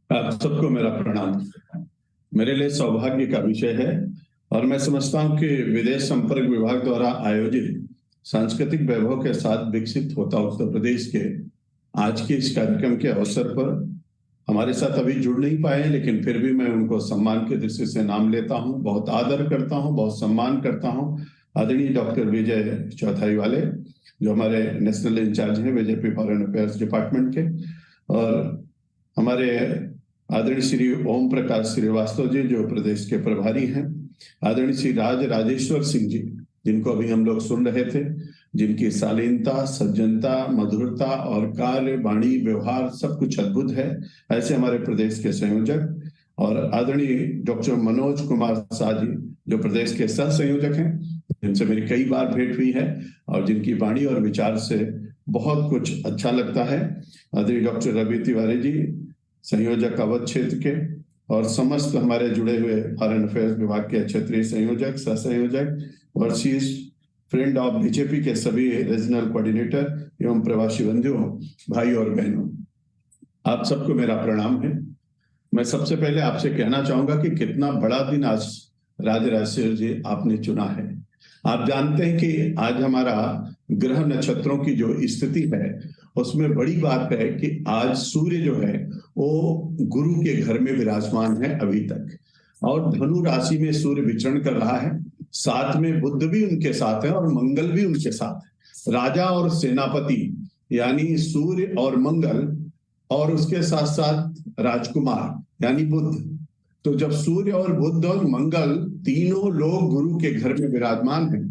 आप सबको मेरा प्रणाम। मेरे लिए सौभाग्य का विषय है और मैं समझता हूं कि विदेश संपर्क विभाग द्वारा आयोजित सांस्कृतिक वैभव के साथ विकसित होता उत्तर प्रदेश के आज के इस कार्यक्रम के अवसर पर हमारे साथ अभी जुड़ नहीं पाए हैं, लेकिन फिर भी मैं उनको सम्मान की दृष्टि से नाम लेता हूं, बहुत आदर करता हूं, बहुत सम्मान करता हूं। आदरणीय डॉक्टर विजय चौथाई वाले, जो हमारे नेशनल इंचार्ज हैं बीजेपी फॉरेन अफेयर्स डिपार्टमेंट के, और हमारे आदरणीय श्री ओम प्रकाश श्रीवास्तव जी जो प्रदेश के प्रभारी हैं, आदरणीय श्री राजेश्वर सिंह जी जिनको अभी हम लोग सुन रहे थे, जिनकी शालीनता, सज्जनता, मधुरता और कार्य, वाणी, व्यवहार सब कुछ अद्भुत है, ऐसे हमारे प्रदेश के संयोजक, और आदरणीय डॉक्टर मनोज कुमार शाह जी जो प्रदेश के सह संयोजक हैं, जिनसे मेरी कई बार भेंट हुई है और जिनकी वाणी और विचार से बहुत कुछ अच्छा लगता है। आदरणीय डॉक्टर रवि तिवारी जी संयोजक अवध क्षेत्र के, और समस्त हमारे जुड़े हुए फॉरेन अफेयर्स विभाग के क्षेत्रीय संयोजक, सह संयोजक, ओवरसीज फ्रेंड ऑफ बीजेपी के सभी रीजनल कोऑर्डिनेटर एवं प्रवासी बंधुओं, भाई और बहनों, आप सबको मेरा प्रणाम है। मैं सबसे पहले आपसे कहना चाहूंगा कि कितना बड़ा दिन आज राजराजेश्वर जी आपने चुना है। आप जानते हैं कि आज हमारा ग्रह नक्षत्रों की जो स्थिति है उसमें बड़ी बात है कि आज सूर्य जो है वो गुरु के घर में विराजमान है अभी तक, और धनु राशि में सूर्य विचरण कर रहा है। साथ में बुध भी उनके साथ है और मंगल भी उनके साथ है। राजा और सेनापति यानी सूर्य और मंगल, और उसके साथ साथ राजकुमार यानी बुध। तो जब सूर्य और बुध और मंगल तीनों लोग गुरु के घर में विराजमान हैं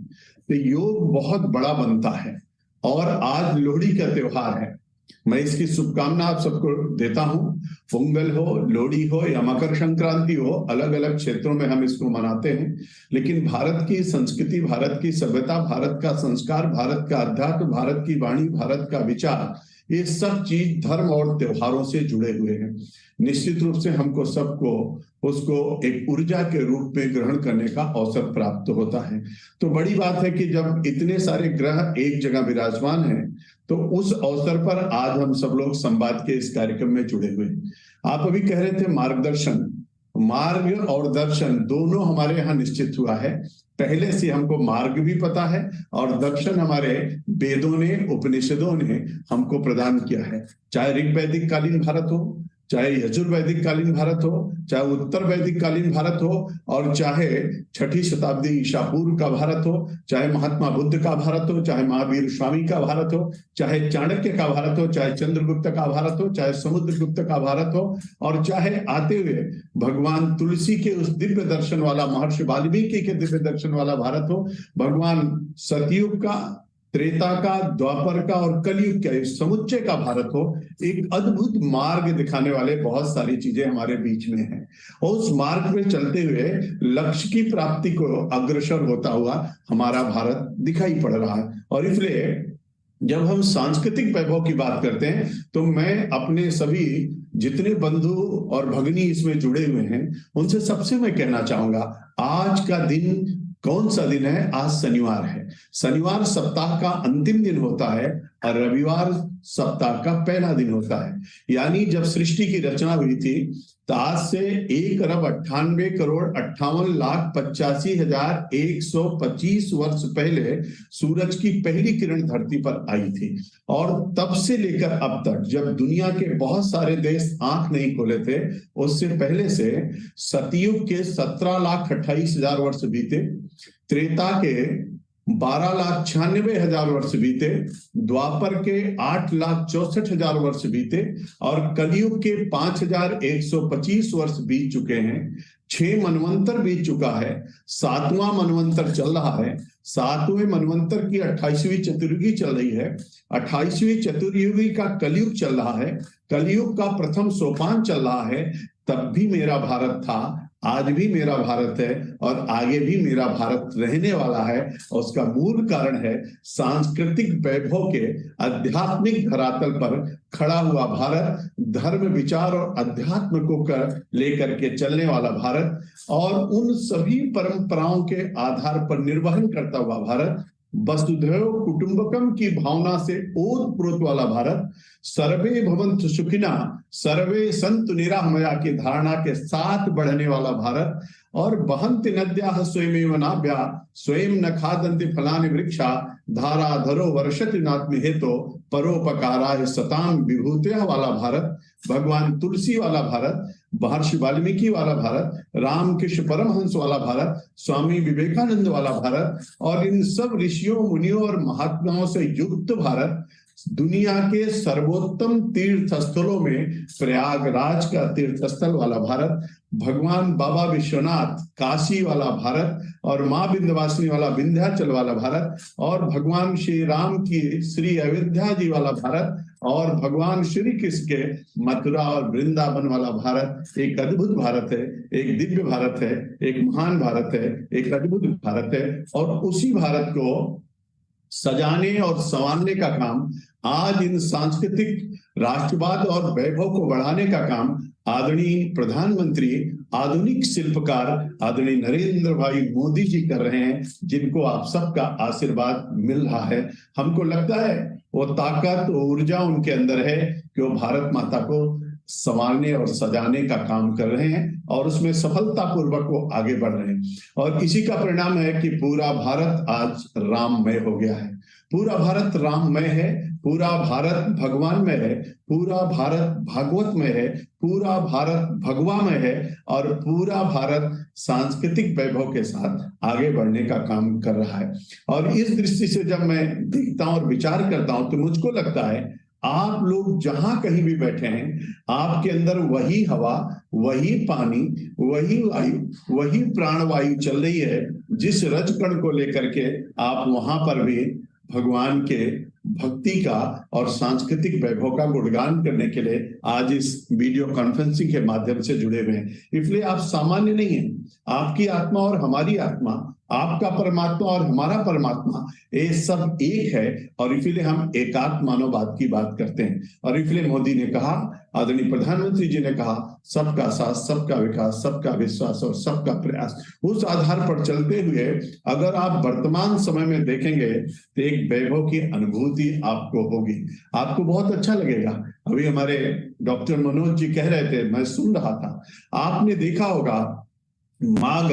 तो योग बहुत बड़ा बनता है। और आज लोहड़ी का त्योहार है, मैं इसकी शुभकामना आप सबको देता हूं। पोंगल हो, लोहड़ी हो या मकर संक्रांति हो, अलग अलग क्षेत्रों में हम इसको मनाते हैं, लेकिन भारत की संस्कृति, भारत की सभ्यता, भारत का संस्कार, भारत का अध्यात्म, भारत की वाणी, भारत का विचार, ये सब चीज धर्म और त्योहारों से जुड़े हुए हैं। निश्चित रूप से हमको सबको उसको एक ऊर्जा के रूप में ग्रहण करने का अवसर प्राप्त होता है। तो बड़ी बात है कि जब इतने सारे ग्रह एक जगह विराजमान हैं तो उस अवसर पर आज हम सब लोग संवाद के इस कार्यक्रम में जुड़े हुए हैं। आप अभी कह रहे थे मार्गदर्शन, मार्ग और दर्शन दोनों हमारे यहाँ निश्चित हुआ है। पहले से हमको मार्ग भी पता है और दर्शन हमारे वेदों ने, उपनिषदों ने हमको प्रदान किया है। चाहे ऋग वैदिक कालीन भारत हो, चाहे यजुर्वैदिक कालीन भारत हो, चाहे उत्तर वैदिक कालीन भारत हो, और चाहे छठी शताब्दी ईसा पूर्व का भारत हो, चाहे महात्मा बुद्ध का भारत हो, चाहे महावीर स्वामी का भारत हो, चाहे चाणक्य का भारत हो, चाहे चंद्रगुप्त का भारत हो, चाहे समुद्रगुप्त का भारत हो, और चाहे आते हुए भगवान तुलसी के उस दिव्य दर्शन वाला, महर्षि वाल्मीकि के दिव्य दर्शन वाला भारत हो, भगवान सतयुग का, त्रेता का, द्वापर का और कलयुग का, समुच्चय का भारत हो। एक अद्भुत मार्ग दिखाने वाले बहुत सारी चीजें हमारे बीच में हैं, और उस मार्ग में चलते हुए लक्ष्य की प्राप्ति को अग्रसर होता हुआ हमारा भारत दिखाई पड़ रहा है। और इसलिए जब हम सांस्कृतिक वैभव की बात करते हैं तो मैं अपने सभी जितने बंधु और भगिनी इसमें जुड़े हुए हैं उनसे सबसे मैं कहना चाहूंगा, आज का दिन कौन सा दिन है? आज शनिवार है। शनिवार सप्ताह का अंतिम दिन होता है और रविवार सप्ताह का पहला दिन होता है। यानी जब सृष्टि की रचना हुई थी तो आज से 1,98,58,85,125 वर्ष पहले सूरज की पहली किरण धरती पर आई थी। और तब से लेकर अब तक जब दुनिया के बहुत सारे देश आंख नहीं खोले थे, उससे पहले से सतयुग के 17,28,000 वर्ष बीते, त्रेता के 12,96,000 वर्ष बीते, द्वापर के 8,64,000 वर्ष बीते, और कलयुग के 5,125 वर्ष बीत चुके हैं। 6 मनवंतर बीत चुका है, 7वां मनवंतर चल रहा है। 7वें मनवंतर की 28वीं चतुर्युगी चल रही है। 28वीं चतुर्युगी का कलयुग चल रहा है। कलयुग का प्रथम सोपान चल रहा है। तब भी मेरा भारत था, आज भी मेरा भारत है और आगे भी मेरा भारत रहने वाला है। और उसका मूल कारण है सांस्कृतिक वैभव के आध्यात्मिक धरातल पर खड़ा हुआ भारत, धर्म, विचार और अध्यात्म को लेकर के चलने वाला भारत, और उन सभी परंपराओं के आधार पर निर्वहन करता हुआ भारत, वसुधैव कुटुंबकम की भावना से ओत प्रोत वाला भारत, सर्वे भवन्तु सुखिनः सर्वे संतु निरामया की धारणा के साथ बढ़ने वाला भारत, और बहन्ति नद्याः स्वयमेव नाभ्या स्वयं न खादन्ति फलानि वृक्षा धारा धरो वर्षति नात्म हेतो परोपकाराय सताम विभूतयः वाला भारत, भगवान तुलसी वाला भारत, महर्षि वाल्मीकि वाला भारत, रामकृष्ण परमहंस वाला भारत, स्वामी विवेकानंद वाला भारत, और इन सब ऋषियों मुनियों और महात्माओं से युक्त भारत, दुनिया के सर्वोत्तम तीर्थ स्थलों में प्रयागराज का तीर्थ स्थल वाला भारत, भगवान बाबा विश्वनाथ काशी वाला भारत, और माँ विंध्यवासिनी वाला विंध्याचल वाला भारत, और भगवान श्री राम की श्री अयोध्या जी वाला भारत, और भगवान श्री कृष्ण के मथुरा और वृंदावन वाला भारत एक अद्भुत भारत है, एक दिव्य भारत है, एक महान भारत है, एक अद्भुत भारत है। और उसी भारत को सजाने और संवारने का काम आज इन सांस्कृतिक राष्ट्रवाद और वैभव को बढ़ाने का काम आदरणीय प्रधानमंत्री, आधुनिक शिल्पकार आदरणीय नरेंद्र भाई मोदी जी कर रहे हैं, जिनको आप सबका आशीर्वाद मिल रहा है। हमको लगता है वो ताकत, ऊर्जा उनके अंदर है कि वो भारत माता को संवारने और सजाने का काम कर रहे हैं, और उसमें सफलतापूर्वक वो आगे बढ़ रहे हैं। और इसी का परिणाम है कि पूरा भारत आज राममय हो गया है। पूरा भारत राममय है, पूरा भारत भगवानमय है, पूरा भारत भागवतमय है, पूरा भारत भगवामय है, और पूरा भारत सांस्कृतिक वैभव के साथ आगे बढ़ने का काम कर रहा है। और इस दृष्टि से जब मैं देखता हूं और विचार करता हूं तो मुझको लगता है आप लोग जहां कहीं भी बैठे हैं, आपके अंदर वही हवा, वही पानी, वही वायु, वही प्राणवायु चल रही है, जिस रजकण को लेकर के आप वहां पर भी भगवान के भक्ति का और सांस्कृतिक वैभव का गुणगान करने के लिए आज इस वीडियो कॉन्फ्रेंसिंग के माध्यम से जुड़े हुए हैं। इसलिए आप सामान्य नहीं हैं, आपकी आत्मा और हमारी आत्मा, आपका परमात्मा और हमारा परमात्मा, ये सब एक है, और इसलिए हम एकात्म मानववाद की बात करते हैं। और इसलिए मोदी ने कहा, आदरणीय प्रधानमंत्री जी ने कहा, सबका साथ, सबका विकास, सबका विश्वास और सबका प्रयास। उस आधार पर चलते हुए अगर आप वर्तमान समय में देखेंगे तो एक वैभव की अनुभूति आपको होगी, आपको बहुत अच्छा लगेगा। अभी हमारे डॉक्टर मनोज जी कह रहे थे, मैं सुन रहा था, आपने देखा होगा माँ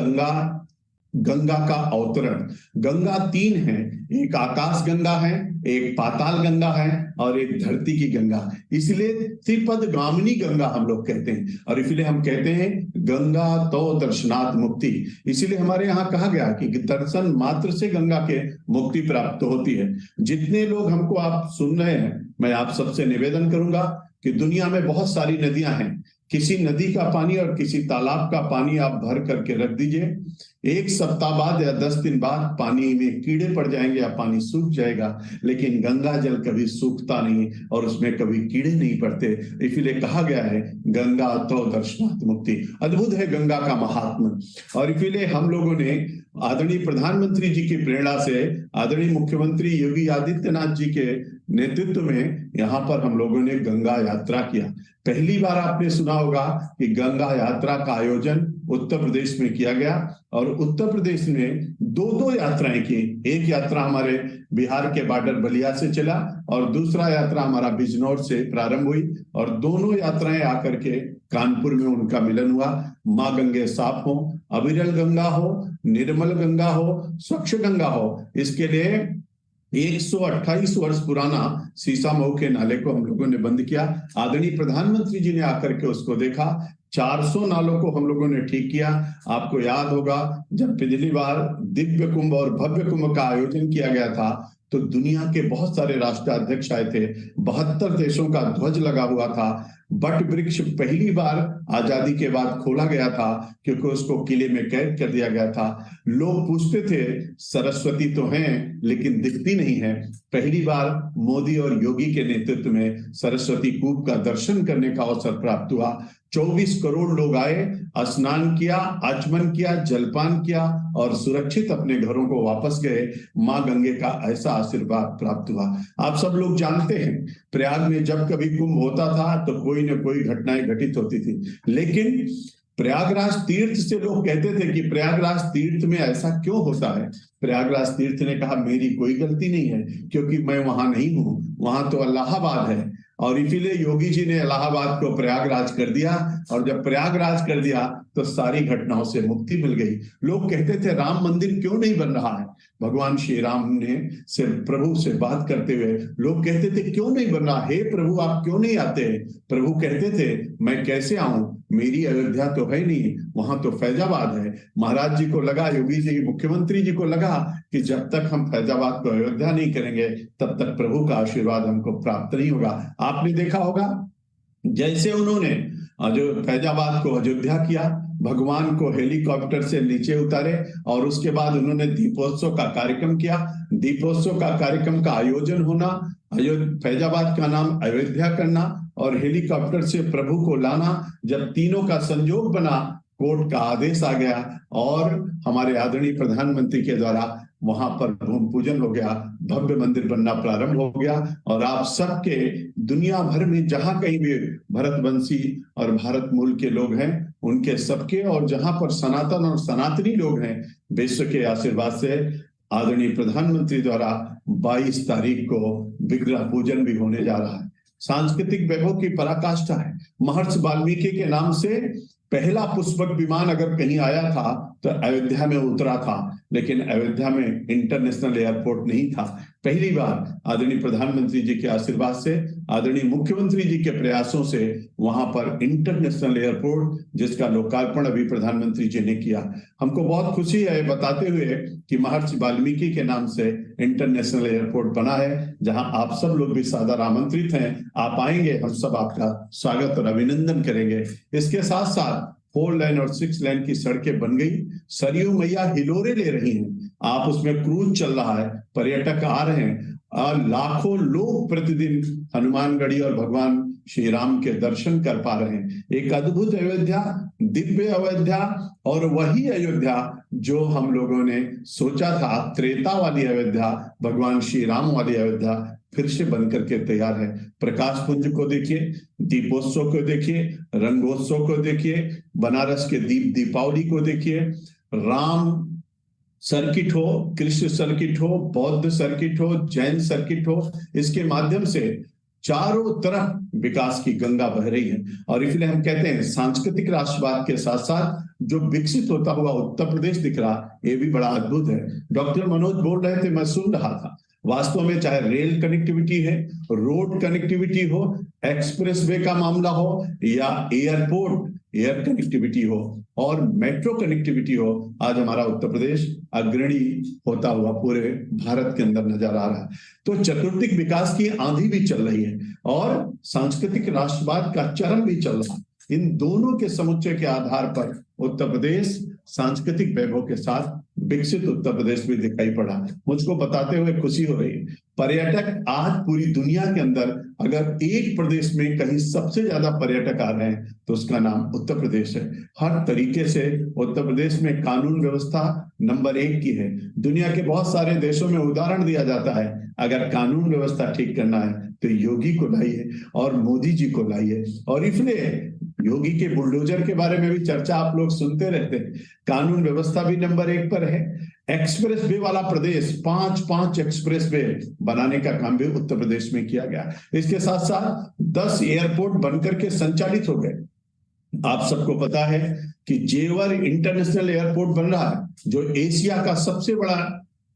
गंगा का अवतरण। गंगा 3 है, एक आकाश गंगा है, एक पाताल गंगा है, और एक धरती की गंगा। इसलिए त्रिपद गामिनी गंगा हम लोग कहते हैं, और इसलिए हम कहते हैं गंगा तो दर्शनात् मुक्ति। इसीलिए हमारे यहाँ कहा गया कि दर्शन मात्र से गंगा के मुक्ति प्राप्त होती है। जितने लोग हमको आप सुन रहे हैं, मैं आप सबसे निवेदन करूंगा कि दुनिया में बहुत सारी नदियां हैं, किसी नदी का पानी और किसी तालाब का पानी आप भर करके रख दीजिए, एक सप्ताह बाद या 10 दिन बाद पानी में कीड़े पड़ जाएंगे या पानी सूख जाएगा, लेकिन गंगा जल कभी सूखता नहीं और उसमें कभी कीड़े नहीं पड़ते। इसलिए कहा गया है गंगा तो दर्शनात् मुक्ति। अद्भुत है गंगा का महात्मा। और इसलिए हम लोगों ने आदरणीय प्रधानमंत्री जी की प्रेरणा से, आदरणीय मुख्यमंत्री योगी आदित्यनाथ जी के नेतृत्व में यहाँ पर हम लोगों ने गंगा यात्रा किया। पहली बार आपने सुना होगा कि गंगा यात्रा का आयोजन उत्तर प्रदेश में किया गया, और उत्तर प्रदेश ने 2 यात्राएं की। एक यात्रा हमारे बिहार के बॉर्डर बलिया से चला, और दूसरा यात्रा हमारा बिजनौर से प्रारंभ हुई, और दोनों यात्राएं आकर के कानपुर में उनका मिलन हुआ। माँ गंगे साफ हो, अविरल गंगा हो, निर्मल गंगा हो, स्वच्छ गंगा हो, इसके लिए 128 वर्ष पुराना शीशामऊ के नाले को हम लोगों ने बंद किया। आदरणीय प्रधानमंत्री जी ने आकर के उसको देखा। 400 नालों को हम लोगों ने ठीक किया। आपको याद होगा जब पिछली बार दिव्य कुंभ और भव्य कुंभ का आयोजन किया गया था तो दुनिया के बहुत सारे राष्ट्राध्यक्ष आए थे, 72 देशों का ध्वज लगा हुआ था। बट वृक्ष पहली बार आजादी के बाद खोला गया था क्योंकि उसको किले में कैद कर दिया गया था। लोग पूछते थे सरस्वती तो हैं लेकिन दिखती नहीं है। पहली बार मोदी और योगी के नेतृत्व में सरस्वती कूप का दर्शन करने का अवसर प्राप्त हुआ। 24 करोड़ लोग आए, स्नान किया, आचमन किया, जलपान किया और सुरक्षित अपने घरों को वापस गए। मां गंगे का ऐसा आशीर्वाद प्राप्त हुआ। आप सब लोग जानते हैं प्रयाग में जब कभी कुंभ होता था तो कोई न कोई घटनाएं घटित होती थी, लेकिन प्रयागराज तीर्थ से लोग कहते थे कि प्रयागराज तीर्थ में ऐसा क्यों होता है। प्रयागराज तीर्थ ने कहा मेरी कोई गलती नहीं है क्योंकि मैं वहां नहीं हूं, वहां तो इलाहाबाद है। और इसीलिए योगी जी ने इलाहाबाद को प्रयागराज कर दिया, और जब प्रयागराज कर दिया तो सारी घटनाओं से मुक्ति मिल गई। लोग कहते थे राम मंदिर क्यों नहीं बन रहा है, भगवान श्री राम ने से प्रभु से बात करते हुए लोग कहते थे क्यों नहीं बन रहा, हे प्रभु आप क्यों नहीं आते। प्रभु कहते थे मैं कैसे आऊं, मेरी अयोध्या तो है नहीं, वहां तो फैजाबाद है। महाराज जी को लगा, योगी जी मुख्यमंत्री जी को लगा कि जब तक हम फैजाबाद को अयोध्या नहीं करेंगे तब तक प्रभु का आशीर्वाद हमको प्राप्त नहीं होगा। आपने देखा होगा जैसे उन्होंने जो फैजाबाद को अयोध्या किया, भगवान को हेलीकॉप्टर से नीचे उतारे और उसके बाद उन्होंने दीपोत्सव का कार्यक्रम किया। दीपोत्सव का कार्यक्रम का आयोजन होना, फैजाबाद का नाम अयोध्या करना और हेलीकॉप्टर से प्रभु को लाना, जब तीनों का संयोग बना, कोर्ट का आदेश आ गया और हमारे आदरणीय प्रधानमंत्री के द्वारा वहां पर भूमि पूजन हो गया, भव्य मंदिर बनना प्रारंभ हो गया। और आप सबके दुनिया भर में जहां कहीं भी भरतवंशी और भारत मूल के लोग हैं उनके सबके, और जहां पर सनातन और सनातनी लोग हैं, विश्व के आशीर्वाद से आदरणीय प्रधानमंत्री द्वारा 22 तारीख को विग्रह पूजन भी होने जा रहा है। सांस्कृतिक वैभव की पराकाष्ठा है। महर्षि वाल्मीकि के नाम से पहला पुष्पक विमान अगर कहीं आया था तो अयोध्या में उतरा था, लेकिन अयोध्या में इंटरनेशनल एयरपोर्ट नहीं था। पहली बार आदरणीय प्रधानमंत्री जी के आशीर्वाद से, आदरणीय मुख्यमंत्री जी के प्रयासों से वहां पर इंटरनेशनल एयरपोर्ट, जिसका लोकार्पण अभी प्रधानमंत्री जी ने किया। हमको बहुत खुशी है बताते हुए कि महर्षि वाल्मीकि के नाम से इंटरनेशनल एयरपोर्ट बना है, जहां आप सब लोग भी सादर आमंत्रित हैं। आप आएंगे, हम सब आपका स्वागत और अभिनंदन करेंगे। इसके साथ साथ 4 लेन और 6 लेन की सड़कें बन गई, सरयू मैया हिलोरे ले रही हैं, आप उसमें क्रूज चल रहा है, पर्यटक आ रहे हैं और लाखों लोग प्रतिदिन हनुमानगढ़ी और भगवान श्री राम के दर्शन कर पा रहे हैं। एक अद्भुत अयोध्या, दिव्य अयोध्या, और वही अयोध्या जो हम लोगों ने सोचा था, त्रेता वाली अयोध्या, भगवान श्री राम वाली अयोध्या फिर से बनकर के तैयार है। प्रकाश पुंज को देखिए, दीपोत्सव को देखिए, रंगोत्सव को देखिए, बनारस के दीपावली को देखिए, राम सर्किट हो, कृष्ण सर्किट हो, बौद्ध सर्किट हो, जैन सर्किट हो, इसके माध्यम से चारों तरफ विकास की गंगा बह रही है। और इसलिए हम कहते हैं सांस्कृतिक राष्ट्रवाद के साथ साथ जो विकसित होता हुआ उत्तर प्रदेश दिख रहा, ये भी बड़ा अद्भुत है। डॉक्टर मनोज बोल रहे थे, मैं सुन रहा था, वास्तव में चाहे रेल कनेक्टिविटी है, रोड कनेक्टिविटी हो, एक्सप्रेसवे का मामला हो, या एयर कनेक्टिविटी हो और मेट्रो कनेक्टिविटी हो, आज हमारा उत्तर प्रदेश अग्रणी होता हुआ पूरे भारत के अंदर नजर आ रहा है। तो चतुर्दिक विकास की आंधी भी चल रही है और सांस्कृतिक राष्ट्रवाद का चरम भी चल रहा है। इन दोनों के समुच्चय के आधार पर उत्तर प्रदेश सांस्कृतिक वैभव के साथ विकसित उत्तर प्रदेश भी दिखाई पड़ा। मुझको बताते हुए खुशी हो रही है, पर्यटक आज पूरी दुनिया के अंदर अगर एक प्रदेश में कहीं सबसे ज्यादा पर्यटक आ रहे हैं तो उसका नाम उत्तर प्रदेश है। हर तरीके से उत्तर प्रदेश में कानून व्यवस्था नंबर 1 की है। दुनिया के बहुत सारे देशों में उदाहरण दिया जाता है, अगर कानून व्यवस्था ठीक करना है तो योगी को लाइए और मोदी जी को लाइए। और इसलिए योगी के बुलडोजर के बारे में भी चर्चा आप लोग सुनते रहते हैं। कानून व्यवस्था भी नंबर 1 पर है। एक्सप्रेस वे वाला प्रदेश, 5 एक्सप्रेस वे बनाने का काम भी उत्तर प्रदेश में किया गया। इसके साथ साथ 10 एयरपोर्ट बनकर के संचालित हो गए। आप सबको पता है कि जेवर इंटरनेशनल एयरपोर्ट बन रहा है, जो एशिया का सबसे बड़ा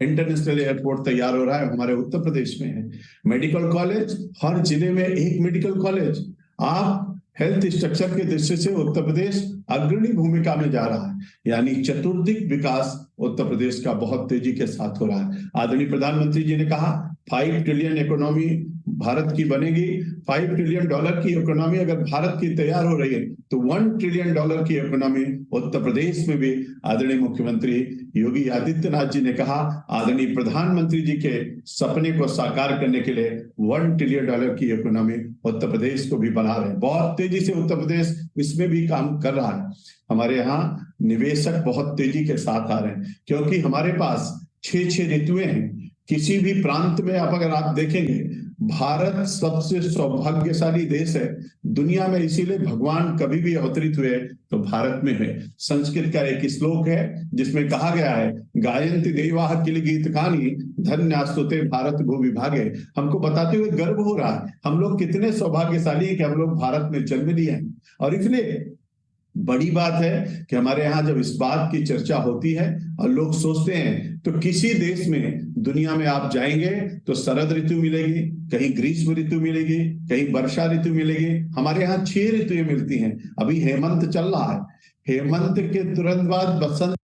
इंटरनेशनल एयरपोर्ट तैयार हो रहा है, हमारे उत्तर प्रदेश में है। मेडिकल कॉलेज, हर जिले में एक मेडिकल कॉलेज। आप हेल्थ स्ट्रक्चर के दृष्टि से उत्तर प्रदेश अग्रणी भूमिका में जा रहा है, यानी चतुर्दिक विकास उत्तर प्रदेश का बहुत तेजी के साथ हो रहा है। आदरणीय प्रधानमंत्री जी ने कहा 5 ट्रिलियन इकोनॉमी भारत की बनेगी। $5 ट्रिलियन की इकोनॉमी अगर भारत की तैयार हो रही है तो $1 ट्रिलियन की इकोनॉमी उत्तर प्रदेश में भी आदरणीय मुख्यमंत्री योगी आदित्यनाथ जी ने कहा, आदरणीय प्रधानमंत्री जी के सपने को साकार करने के लिए $1 ट्रिलियन की इकोनॉमी उत्तर प्रदेश को भी बना रहे हैं। बहुत तेजी से उत्तर प्रदेश इसमें भी काम कर रहा है। हमारे यहाँ निवेशक बहुत तेजी के साथ आ रहे हैं, क्योंकि हमारे पास 6 ऋतुएं हैं। किसी भी प्रांत में अगर आप देखेंगे, भारत सबसे सौभाग्यशाली देश है दुनिया में। इसीलिए भगवान कभी भी अवतरित हुए तो भारत में है। संस्कृत का एक श्लोक है जिसमें कहा गया है, गायन्ति देवाः किल गीतकानि धन्यास्तुते भारत भूविभागे। हमको बताते हुए गर्व हो रहा है हम लोग कितने सौभाग्यशाली हैं कि हम लोग भारत में जन्म लिए हैं। और इसलिए बड़ी बात है कि हमारे यहाँ जब इस बात की चर्चा होती है और लोग सोचते हैं, तो किसी देश में दुनिया में आप जाएंगे तो शरद ऋतु मिलेगी, कहीं ग्रीष्म ऋतु मिलेगी, कहीं वर्षा ऋतु मिलेगी। हमारे यहाँ 6 ऋतुएं मिलती हैं। अभी हेमंत चल रहा है, हेमंत के तुरंत बाद बसंत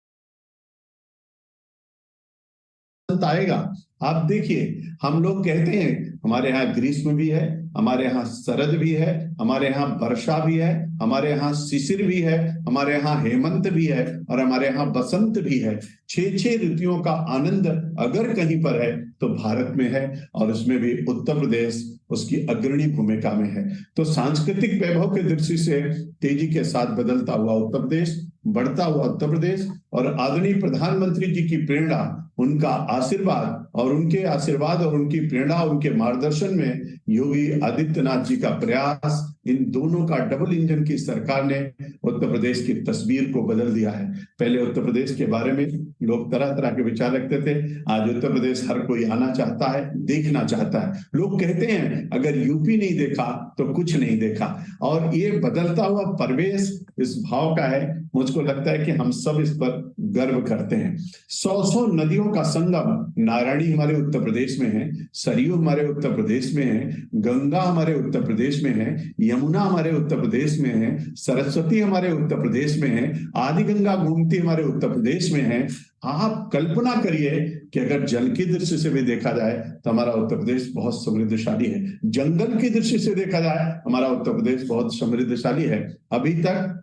आएगा। आप देखिए, हम लोग कहते हैं हमारे यहाँ ग्रीष्म भी है, हमारे यहाँ शरद भी है, हमारे यहाँ वर्षा भी है, हमारे यहाँ शिशिर भी है, हमारे यहाँ हेमंत भी है और हमारे यहाँ बसंत भी है। 6 ऋतुओं का आनंद अगर कहीं पर है तो भारत में है, और उसमें भी उत्तर प्रदेश उसकी अग्रणी भूमिका में है। तो सांस्कृतिक वैभव की दृष्टि से तेजी के साथ बदलता हुआ उत्तर प्रदेश, बढ़ता हुआ उत्तर प्रदेश और आदरणीय प्रधानमंत्री जी की प्रेरणा, उनका आशीर्वाद और उनकी प्रेरणा, उनके मार्गदर्शन में योगी आदित्यनाथ जी का प्रयास, इन दोनों का डबल इंजन की सरकार ने उत्तर प्रदेश की तस्वीर को बदल दिया है। पहले उत्तर प्रदेश के बारे में लोग तरह तरह के विचार रखते थे, आज उत्तर प्रदेश हर कोई आना चाहता है, देखना चाहता है। लोग कहते हैं अगर यूपी नहीं देखा तो कुछ नहीं देखा। और ये बदलता हुआ परिवेश इस भाव का है, मुझको लगता है कि हम सब इस पर गर्व करते हैं। 100 नदियों का संगम, नारायणी हमारे उत्तर प्रदेश में है, सरयू हमारे उत्तर प्रदेश में है, गंगा हमारे उत्तर प्रदेश में है, यमुना हमारे उत्तर प्रदेश में है, सरस्वती हमारे उत्तर प्रदेश में है, आदि गंगा गोमती हमारे उत्तर प्रदेश में है। आप कल्पना करिए कि अगर जल की दृष्टि से भी देखा जाए तो हमारा उत्तर प्रदेश बहुत समृद्धशाली है, जंगल की दृष्टि से देखा जाए हमारा उत्तर प्रदेश बहुत समृद्धशाली है। अभी तक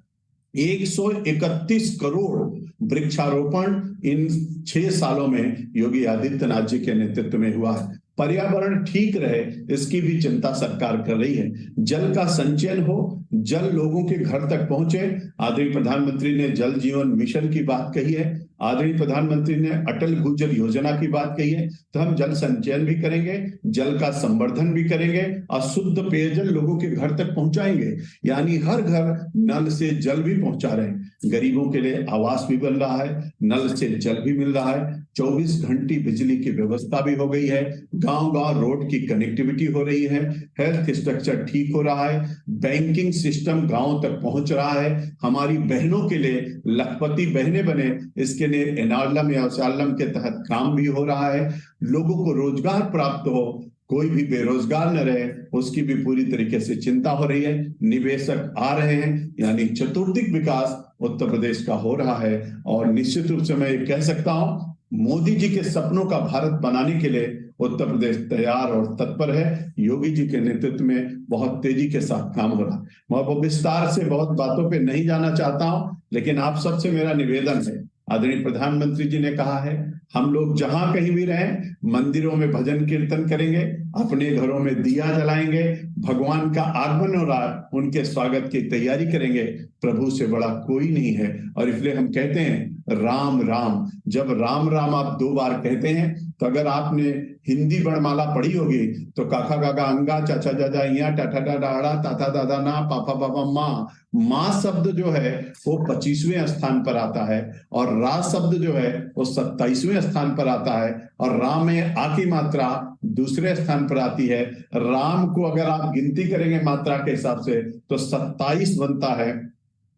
131 करोड़ वृक्षारोपण इन 6 सालों में योगी आदित्यनाथ जी के नेतृत्व में हुआ है। पर्यावरण ठीक रहे इसकी भी चिंता सरकार कर रही है। जल का संचयन हो, जल लोगों के घर तक पहुंचे। आदरणीय प्रधानमंत्री ने जल जीवन मिशन की बात कही है, आदरणीय प्रधानमंत्री ने अटल भूजल योजना की बात कही है। तो हम जल संचयन भी करेंगे, जल का संवर्धन भी करेंगे और शुद्ध पेयजल लोगों के घर तक पहुंचाएंगे। यानी हर घर नल से जल भी पहुंचा रहे हैं। गरीबों के लिए आवास भी बन रहा है, नल से जल भी मिल रहा है, 24 घंटे बिजली की व्यवस्था भी हो गई है, गांव-गांव रोड की कनेक्टिविटी हो रही है, हेल्थ स्ट्रक्चर ठीक हो रहा है, बैंकिंग सिस्टम गांव तक पहुंच रहा है। हमारी बहनों के लिए लखपति बहनें बने, इसके लिए एनालम या औसालम के तहत काम भी हो रहा है। लोगों को रोजगार प्राप्त हो, कोई भी बेरोजगार न रहे, उसकी भी पूरी तरीके से चिंता हो रही है। निवेशक आ रहे हैं, यानी चतुर्दिक विकास उत्तर प्रदेश का हो रहा है। और निश्चित रूप से मैं ये कह सकता हूं, मोदी जी के सपनों का भारत बनाने के लिए उत्तर प्रदेश तैयार और तत्पर है। योगी जी के नेतृत्व में बहुत तेजी के साथ काम हो रहा है। मैं विस्तार से बहुत बातों पे नहीं जाना चाहता हूं, लेकिन आप सबसे मेरा निवेदन है, आदरणीय प्रधानमंत्री जी ने कहा है हम लोग जहां कहीं भी रहें, मंदिरों में भजन कीर्तन करेंगे, अपने घरों में दिया जलाएंगे, भगवान का आगमन हो रहा है, उनके स्वागत की तैयारी करेंगे। प्रभु से बड़ा कोई नहीं है। और इसलिए हम कहते हैं राम राम। जब राम राम आप 2 बार कहते हैं तो अगर आपने हिंदी वर्णमाला पढ़ी होगी तो काका गागा अंगा चाचा जाजा इया टाटा डाड़ा ताता दादा ना पापा बाबा माँ, माँ शब्द जो है वो 25वें स्थान पर आता है और रा शब्द जो है वो 27वें स्थान पर आता है और राम में आ की मात्रा दूसरे स्थान पर आती है। राम को अगर आप गिनती करेंगे मात्रा के हिसाब से तो 27 बनता है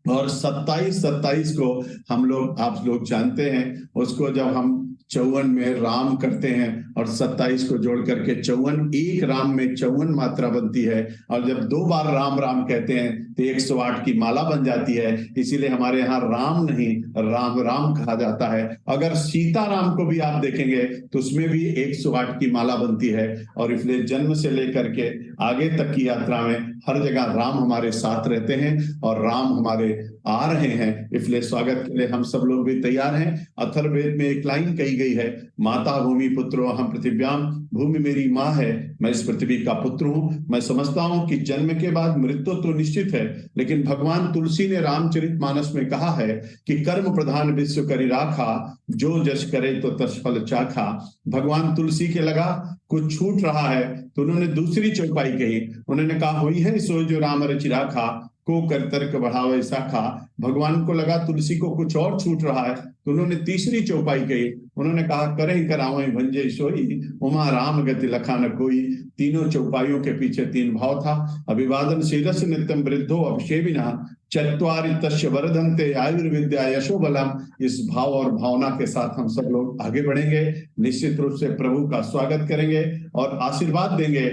और 27 को हम लोग, आप लोग जानते हैं, उसको जब हम 54 में राम करते हैं और 27 को जोड़ करके 54, एक राम में 54 मात्रा बनती है। और जब 2 बार राम राम कहते हैं तो 108 की माला बन जाती है। इसीलिए हमारे यहाँ राम नहीं राम राम कहा जाता है। अगर सीताराम को भी आप देखेंगे तो उसमें भी 108 की माला बनती है। और इसलिए जन्म से लेकर के आगे तक की यात्रा में हर जगह राम हमारे साथ रहते हैं और राम हमारे आ रहे हैं। इसलिए स्वागत के लिए हम सब लोग भी तैयार हैं। अथर्ववेद में एक लाइन कही कही गई है, माता भूमि पुत्रो अहम पृथिव्याम, भूमि मेरी माँ है, मैं इस पृथ्वी का पुत्र हूँ। मैं समझता हूँ कि जन्म के बाद मृत्यु तो निश्चित है, लेकिन भगवान तुलसी ने रामचरितमानस में कहा है कि कर्म प्रधान विश्व करी राखा, जो जस करे तो तस फल चाखा। भगवान तुलसी के लगा कुछ छूट रहा है तो उन्होंने दूसरी चौपाई कही। उन्होंने कहा, हुई है सो जो राम रचि राखा, को कर तर्क बढ़ावे शाखा। भगवान को लगा तुलसी को कुछ और छूट रहा है तो उन्होंने तीसरी चौपाई कही। उन्होंने कहा, करे करावे भंजे सोई, उमा राम गति लखा न कोई। तीनों चौपाइयों के पीछे तीन भाव था। अभिवादन शीरस नित्यम वृद्धो अभिषेविना, चत्वारि तस्य वर्धन्ते आयुर्विद्या यशो बलम। इस भाव और भावना के साथ हम सब लोग आगे बढ़ेंगे, निश्चित रूप से प्रभु का स्वागत करेंगे और आशीर्वाद देंगे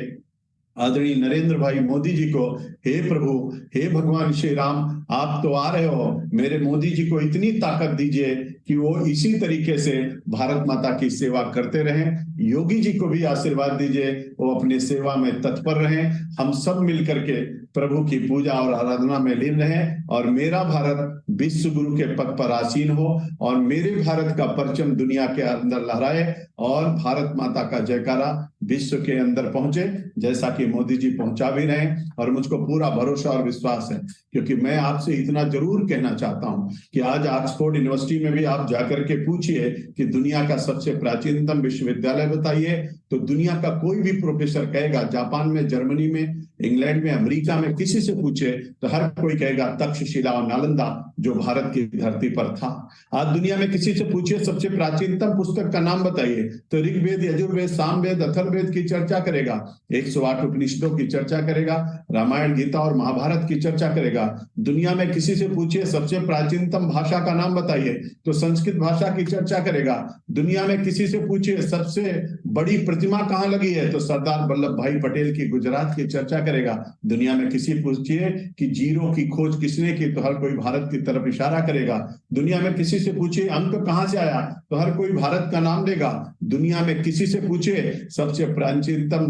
आदरणीय नरेंद्र भाई मोदी जी को। हे प्रभु, हे भगवान श्री राम, आप तो आ रहे हो, मेरे मोदी जी को इतनी ताकत दीजिए कि वो इसी तरीके से भारत माता की सेवा करते रहें। योगी जी को भी आशीर्वाद दीजिए, वो अपनी सेवा में तत्पर रहें। हम सब मिलकर के प्रभु की पूजा और आराधना में लीन रहें और मेरा भारत विश्व गुरु के पद पर आसीन हो और मेरे भारत का परचम दुनिया के अंदर लहराए और भारत माता का जयकारा विश्व के अंदर पहुंचे, जैसा कि मोदी जी पहुंचा भी रहे। और मुझको पूरा भरोसा और विश्वास है, क्योंकि मैं आपसे इतना जरूर कहना चाहता हूं कि आज ऑक्सफोर्ड यूनिवर्सिटी में भी आप जाकर के पूछिए कि दुनिया का सबसे प्राचीनतम विश्वविद्यालय बताइए, तो दुनिया का कोई भी प्रोफेसर कहेगा, जापान में, जर्मनी में, इंग्लैंड में, अमेरिका में किसी से पूछे तो हर कोई कहेगा तक्षशिला और नालंदा, जो भारत की धरती पर था। आज दुनिया में किसी से पूछिए सबसे प्राचीनतम पुस्तक का नाम बताइए, तो ऋग्वेद, यजुर्वेद, सामवेद, अथर्ववेद की चर्चा करेगा, 108 उपनिषदों की चर्चा करेगा, रामायण, गीता और महाभारत की चर्चा करेगा। दुनिया में किसी से पूछिए सबसे प्राचीनतम भाषा का नाम बताइए, तो संस्कृत भाषा की चर्चा करेगा। दुनिया में किसी से पूछिए सबसे बड़ी प्रतिमा कहाँ लगी है, तो सरदार वल्लभ भाई पटेल की गुजरात की चर्चा करेगा। दुनिया में किसी पूछिए कि जीरो की खोज किसने की, तो हर कोई भारत की तरफ इशारा करेगा। दुनिया में किसी से पूछिए अंक कहां से आया, तो हर कोई भारत का नाम देगा। दुनिया में किसी से पूछे सबसे प्राचीनतम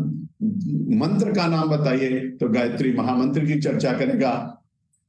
मंत्र का नाम बताइए, तो गायत्री महामंत्र की चर्चा करेगा।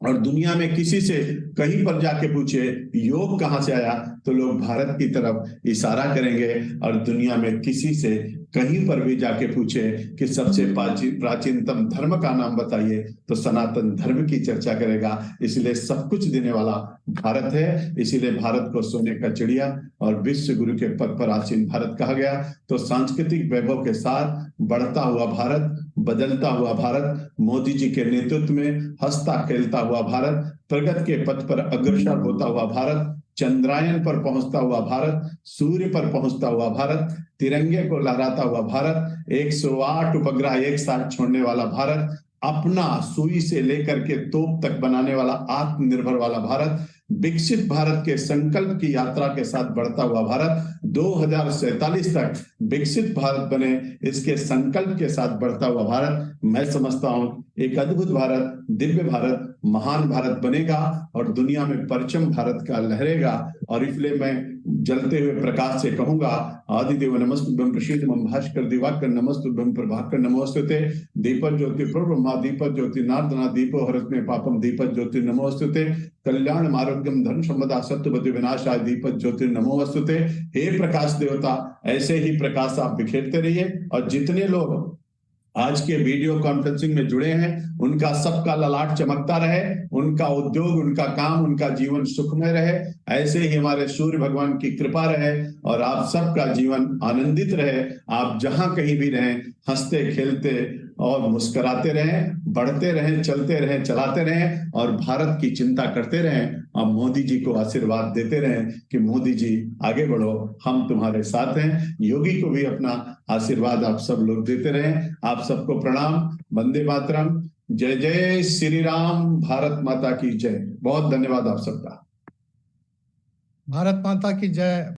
और दुनिया में किसी से कहीं पर जाके पूछे योग कहां से आया, तो लोग भारत की तरफ इशारा करेंगे। और दुनिया में किसी से कहीं पर भी जाके पूछे कि सबसे प्राचीनतम धर्म का नाम बताइए, तो सनातन धर्म की चर्चा करेगा। इसलिए सब कुछ देने वाला भारत है, इसीलिए भारत को सोने का चिड़िया और विश्व गुरु के पद पर आसीन भारत कहा गया। तो सांस्कृतिक वैभव के साथ बढ़ता हुआ भारत, बदलता हुआ भारत, मोदी जी के नेतृत्व में हंसता खेलता हुआ भारत, प्रगति के पथ पर अग्रसर होता हुआ भारत, चंद्रायन पर पहुंचता हुआ भारत, सूर्य पर पहुंचता हुआ भारत, तिरंगे को लहराता हुआ भारत, 108 उपग्रह एक साथ छोड़ने वाला भारत, अपना सुई से लेकर के तोप तक बनाने वाला आत्मनिर्भर वाला भारत, विकसित भारत के संकल्प की यात्रा के साथ बढ़ता हुआ भारत, 2047 तक विकसित भारत बने, इसके संकल्प के साथ बढ़ता हुआ भारत। मैं समझता हूं एक अद्भुत भारत, दिव्य भारत, महान भारत बनेगा और दुनिया में परचम भारत का लहरेगा। और इसलिए मैं जलते हुए प्रकाश से कहूंगा, आदिदेव नमस्तुभ्यं प्रसीदमं भास्कर दिवाकर नमस्तुभ्यं प्रभाकर नमोस्तुते, दीपक ज्योति प्रब्रह्मा दीपक ज्योति नारदना दीपो हरस्मे पापम दीपक ज्योति नमोस्तुते, कल्याण आरोग्यम धन संपदा सत्यवति विनाशाय दीपक ज्योति नमोस्तुते। हे प्रकाश देवता, ऐसे ही प्रकाश आप बिखेरते रहिए और जितने लोग आज के वीडियो कॉन्फ्रेंसिंग में जुड़े हैं उनका सबका ललाट चमकता रहे, उनका उद्योग, उनका काम, उनका जीवन सुखमय रहे। ऐसे ही हमारे सूर्य भगवान की कृपा रहे और आप सबका जीवन आनंदित रहे। आप जहां कहीं भी रहें हंसते खेलते और मुस्कुराते रहें, बढ़ते रहें, चलते रहें, चलाते रहें और भारत की चिंता करते रहें। और मोदी जी को आशीर्वाद देते रहें कि मोदी जी आगे बढ़ो, हम तुम्हारे साथ हैं। योगी को भी अपना आशीर्वाद आप सब लोग देते रहें। आप सबको प्रणाम, वंदे मातरम, जय जय श्री राम, भारत माता की जय। बहुत धन्यवाद आप सबका। भारत माता की जय।